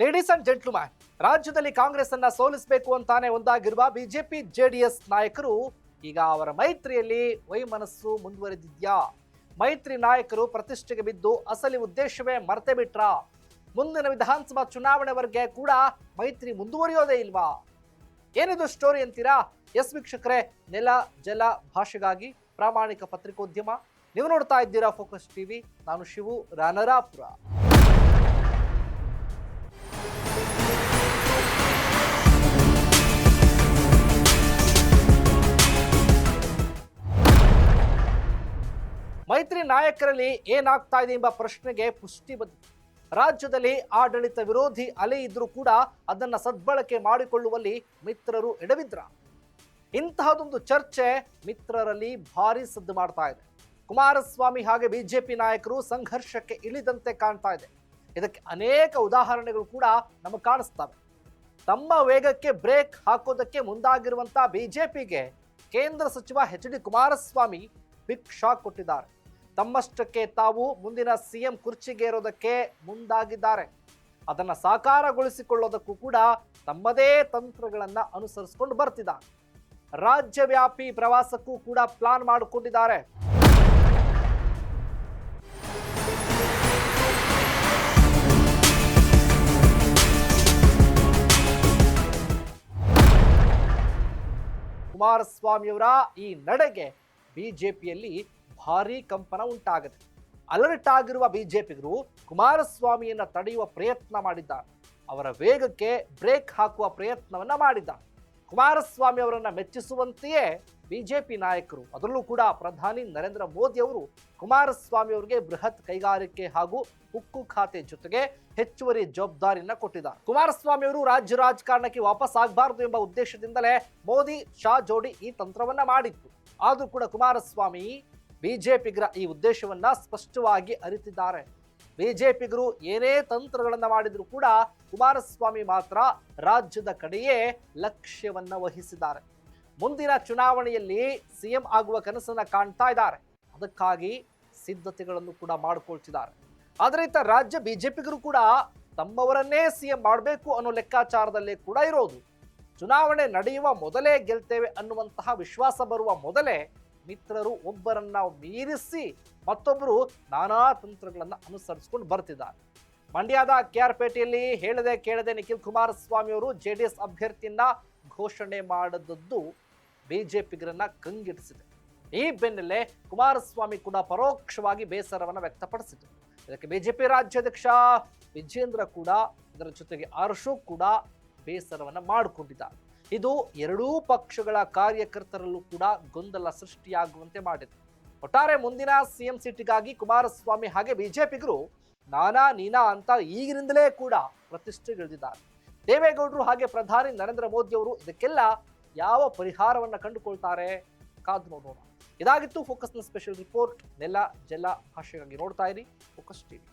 Ladies and gentleman, ರಾಜ್ಯದಲ್ಲಿ ಕಾಂಗ್ರೆಸ್ ಅನ್ನ ಸೋಲಿಸಬೇಕು ಅಂತಾನೆ ಒಂದಾಗಿರುವ ಬಿಜೆಪಿ ಜೆಡಿಎಸ್ ನಾಯಕರು ಈಗ ಅವರ ಮೈತ್ರಿಯಲ್ಲಿ ವೈಮನಸ್ಸು ಮುಂದುವರೆದಿದ್ಯಾ? ಮೈತ್ರಿ ನಾಯಕರು ಪ್ರತಿಷ್ಠೆಗೆ ಬಿದ್ದು ಅಸಲಿ ಉದ್ದೇಶವೇ ಮರೆತೇ ಬಿಟ್ರಾ? ಮುಂದಿನ ವಿಧಾನಸಭಾ ಚುನಾವಣೆವರೆಗೆ ಕೂಡ ಮೈತ್ರಿ ಮುಂದುವರಿಯೋದೇ ಇಲ್ವಾ? ಏನಿದು ಸ್ಟೋರಿ ಅಂತೀರಾ? ಎಸ್ ವೀಕ್ಷಕರೇ, ನೆಲ ಜಲ ಭಾಷೆಗಾಗಿ ಪ್ರಾಮಾಣಿಕ ಪತ್ರಿಕೋದ್ಯಮ. ನೀವು ನೋಡ್ತಾ ಇದ್ದೀರಾ ಫೋಕಸ್ ಟಿವಿ. ನಾನು ಶಿವು ರಾನರಾಪುರ. ಮೈತ್ರಿ ನಾಯಕರಲ್ಲಿ ಏನಾಗ್ತಾ ಇದೆ ಎಂಬ ಪ್ರಶ್ನೆಗೆ ಪುಷ್ಟಿ ಬಂದಿದೆ. ರಾಜ್ಯದಲ್ಲಿ ಆಡಳಿತ ವಿರೋಧಿ ಅಲೆ ಇದ್ರೂ ಕೂಡ ಅದನ್ನ ಸದ್ಬಳಕೆ ಮಾಡಿಕೊಳ್ಳುವಲ್ಲಿ ಮಿತ್ರರು ಎಡವಿದ್ರ. ಇಂತಹದೊಂದು ಚರ್ಚೆ ಮಿತ್ರರಲ್ಲಿ ಭಾರಿ ಸದ್ದು ಮಾಡ್ತಾ ಇದೆ. ಕುಮಾರಸ್ವಾಮಿ ಹಾಗೆ ಬಿಜೆಪಿ ನಾಯಕರು ಸಂಘರ್ಷಕ್ಕೆ ಇಳಿದಂತೆ ಕಾಣ್ತಾ ಇದೆ. ಇದಕ್ಕೆ ಅನೇಕ ಉದಾಹರಣೆಗಳು ಕೂಡ ನಮಗೆ ಕಾಣಿಸ್ತವೆ. ತಮ್ಮ ವೇಗಕ್ಕೆ ಬ್ರೇಕ್ ಹಾಕೋದಕ್ಕೆ ಮುಂದಾಗಿರುವಂತಹ ಬಿಜೆಪಿಗೆ ಕೇಂದ್ರ ಸಚಿವ ಎಚ್.ಡಿ. ಕುಮಾರಸ್ವಾಮಿ ಬಿಗ್ ಶಾಕ್ ಕೊಟ್ಟಿದ್ದಾರೆ. ತಮ್ಮಷ್ಟಕ್ಕೆ ತಾವು ಮುಂದಿನ ಸಿಎಂ ಕುರ್ಚಿಗೇರೋದಕ್ಕೆ ಮುಂದಾಗಿದ್ದಾರೆ. ಅದನ್ನ ಸಾಕಾರಗೊಳಿಸಿಕೊಳ್ಳೋದಕ್ಕೂ ಕೂಡ ತಮ್ಮದೇ ತಂತ್ರಗಳನ್ನ ಅನುಸರಿಸಿಕೊಂಡು ಬರ್ತಿದ್ದಾರೆ. ರಾಜ್ಯವ್ಯಾಪಿ ಪ್ರವಾಸಕ್ಕೂ ಕೂಡ ಪ್ಲಾನ್ ಮಾಡಿಕೊಂಡಿದ್ದಾರೆ. ಕುಮಾರಸ್ವಾಮಿಯವರ ಈ ನಡೆಗೆ ಬಿಜೆಪಿಯಲ್ಲಿ ಭಾರೀ ಕಂಪನ ಉಂಟಾಗಿದೆ. ಅಲರ್ಟ್ ಆಗಿರುವ ಬಿಜೆಪಿಗರು ಕುಮಾರಸ್ವಾಮಿಯನ್ನ ತಡೆಯುವ ಪ್ರಯತ್ನ ಮಾಡಿದ್ದಾರೆ. ಅವರ ವೇಗಕ್ಕೆ ಬ್ರೇಕ್ ಹಾಕುವ ಪ್ರಯತ್ನವನ್ನ ಮಾಡಿದ್ದಾರೆ. ಕುಮಾರಸ್ವಾಮಿ ಅವರನ್ನ ಮೆಚ್ಚಿಸುವಂತೆಯೇ ಬಿಜೆಪಿ ನಾಯಕರು, ಅದರಲ್ಲೂ ಕೂಡ ಪ್ರಧಾನಿ ನರೇಂದ್ರ ಮೋದಿ ಅವರು ಕುಮಾರಸ್ವಾಮಿ ಅವರಿಗೆ ಬೃಹತ್ ಕೈಗಾರಿಕೆ ಹಾಗೂ ಉಕ್ಕು ಖಾತೆ ಜೊತೆಗೆ ಹೆಚ್ಚುವರಿ ಜವಾಬ್ದಾರಿಯನ್ನ ಕೊಟ್ಟಿದ್ದಾರೆ. ಕುಮಾರಸ್ವಾಮಿ ಅವರು ರಾಜ್ಯ ರಾಜಕಾರಣಕ್ಕೆ ವಾಪಸ್ ಆಗಬಾರದು ಎಂಬ ಉದ್ದೇಶದಿಂದಲೇ ಮೋದಿ ಶಾ ಜೋಡಿ ಈ ತಂತ್ರವನ್ನ ಮಾಡಿತ್ತು. ಆದ್ರೂ ಕೂಡ ಕುಮಾರಸ್ವಾಮಿ ಬಿಜೆಪಿಗರ ಈ ಉದ್ದೇಶವನ್ನ ಸ್ಪಷ್ಟವಾಗಿ ಅರಿತಿದ್ದಾರೆ. ಬಿಜೆಪಿಗರು ಏನೇ ತಂತ್ರಗಳನ್ನ ಮಾಡಿದ್ರು ಕೂಡ ಕುಮಾರಸ್ವಾಮಿ ಮಾತ್ರ ರಾಜ್ಯದ ಕಡೆಯೇ ಲಕ್ಷ್ಯವನ್ನ ವಹಿಸಿದ್ದಾರೆ. ಮುಂದಿನ ಚುನಾವಣೆಯಲ್ಲಿ ಸಿಎಂ ಆಗುವ ಕನಸನ್ನ ಕಾಣ್ತಾ ಇದ್ದಾರೆ. ಅದಕ್ಕಾಗಿ ಸಿದ್ಧತೆಗಳನ್ನು ಕೂಡ ಮಾಡಿಕೊಳ್ತಿದ್ದಾರೆ. ಆದರೆ ಇತ್ತ ರಾಜ್ಯ ಬಿಜೆಪಿಗರು ಕೂಡ ತಮ್ಮವರನ್ನೇ ಸಿಎಂ ಮಾಡಬೇಕು ಅನ್ನೋ ಲೆಕ್ಕಾಚಾರದಲ್ಲೇ ಕೂಡ ಇರೋದು. ಚುನಾವಣೆ ನಡೆಯುವ ಮೊದಲೇ ಗೆಲ್ತೇವೆ ಅನ್ನುವಂತಹ ವಿಶ್ವಾಸ ಬರುವ ಮೊದಲೇ ಮಿತ್ರರು ಒಬ್ಬರನ್ನ ಮೀರಿಸಿ ಮತ್ತೊಬ್ಬರು ನಾನಾ ತಂತ್ರಗಳನ್ನು ಅನುಸರಿಸಿಕೊಂಡು ಬರ್ತಿದ್ದಾರೆ. ಮಂಡ್ಯದ ಕೆಆರ್ಪೇಟೆಯಲ್ಲಿ ಹೇಳದೆ ಕೇಳದೆ ನಿಖಿಲ್ ಕುಮಾರಸ್ವಾಮಿ ಅವರು ಜೆಡಿಎಸ್ ಅಭ್ಯರ್ಥಿಯನ್ನ ಘೋಷಣೆ ಮಾಡದದ್ದು ಬಿಜೆಪಿಗರನ್ನ ಕಂಗೆಡಿಸಿದೆ. ಈ ಬೆನ್ನಲ್ಲೇ ಕುಮಾರಸ್ವಾಮಿ ಕೂಡ ಪರೋಕ್ಷವಾಗಿ ಬೇಸರವನ್ನು ವ್ಯಕ್ತಪಡಿಸಿದರು. ಇದಕ್ಕೆ ಬಿಜೆಪಿ ರಾಜ್ಯಾಧ್ಯಕ್ಷ ವಿಜೇಂದ್ರ ಕೂಡ, ಇದರ ಜೊತೆಗೆ ಆರ್ಶು ಕೂಡ ಬೇಸರವನ್ನ ಮಾಡಿಕೊಂಡಿದ್ದಾರೆ. ಇದು ಎರಡೂ ಪಕ್ಷಗಳ ಕಾರ್ಯಕರ್ತರಲ್ಲೂ ಕೂಡ ಗೊಂದಲ ಸೃಷ್ಟಿಯಾಗುವಂತೆ ಮಾಡಿದೆ. ಒಟ್ಟಾರೆ ಮುಂದಿನ ಸಿಎಂ ಸೀಟಿಗಾಗಿ ಕುಮಾರಸ್ವಾಮಿ ಹಾಗೆ ಬಿಜೆಪಿಗರು ನಾನಾ ನೀನಾ ಅಂತ ಈಗಿನಿಂದಲೇ ಕೂಡ ಪ್ರತಿಷ್ಠೆಗಿಳಿದಿದ್ದಾರೆ. ದೇವೇಗೌಡರು ಹಾಗೆ ಪ್ರಧಾನಿ ನರೇಂದ್ರ ಮೋದಿ ಅವರು ಇದಕ್ಕೆಲ್ಲ ಯಾವ ಪರಿಹಾರವನ್ನ ಕಂಡುಕೊಳ್ತಾರೆ, ಕಾದು ನೋಡೋಣ. ಇದಾಗಿತ್ತು ಫೋಕಸ್ನ ಸ್ಪೆಷಲ್ ರಿಪೋರ್ಟ್. ನೆಲ ಜಲ ಭಾಷೆಗಾಗಿ ನೋಡ್ತಾ ಇರಿ ಫೋಕಸ್ ಟಿವಿ.